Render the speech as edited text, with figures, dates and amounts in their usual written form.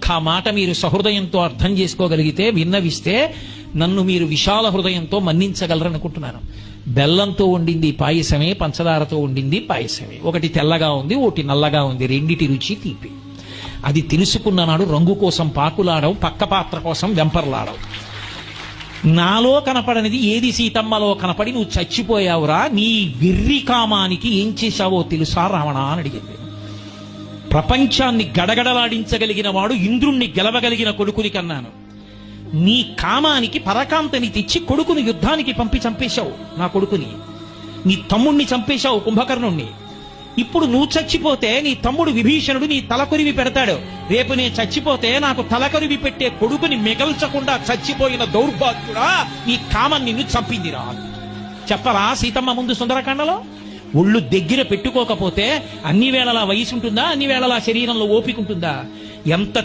ఒక్క మాట మీరు సహృదయంతో అర్థం చేసుకోగలిగితే, విన్నవిస్తే నన్ను మీరు విశాల హృదయంతో మన్నించగలరనుకుంటున్నాను. బెల్లంతో వండింది పాయసమే, పంచదారతో వండింది పాయసమే. ఒకటి తెల్లగా ఉంది, ఒకటి నల్లగా ఉంది. రెండిటి రుచి తీపి. అది తెలుసుకున్న నాడు రంగు కోసం పాకులాడవు, పక్క పాత్ర కోసం వెంపర్లాడవు. నాలో కనపడనిది ఏది సీతమ్మలో కనపడి నువ్వు చచ్చిపోయావురా, నీ వెర్రి కామానికి ఏం చేశావో తెలుసా రావణ అని అడిగింది. ప్రపంచాన్ని గడగడలాడించగలిగిన వాడు ఇంద్రుణ్ణి గెలవగలిగిన కొడుకుని కన్నాను. నీ కామానికి పరకాంతని తెచ్చి కొడుకుని యుద్ధానికి పంపి చంపేశావు. నా కొడుకుని, నీ తమ్ముణ్ణి చంపేశావు, కుంభకర్ణుణ్ణి. ఇప్పుడు నువ్వు చచ్చిపోతే నీ తమ్ముడు విభీషణుడు నీ తలకొరివి పెడతాడు. రేపు నేను చచ్చిపోతే నాకు తలకొరివి పెట్టే కొడుకుని మిగల్చకుండా చచ్చిపోయిన దౌర్భాగ్యుడా, నీ కామం నిన్ను చంపిందిరా. చెప్పరా సీతమ్మ ముందు సుందరకాండలో? ఒళ్ళు దగ్గర పెట్టుకోకపోతే అన్ని వేళలా వయసు ఉంటుందా? అన్ని వేళలా శరీరంలో ఓపిక ఉంటుందా? ఎంత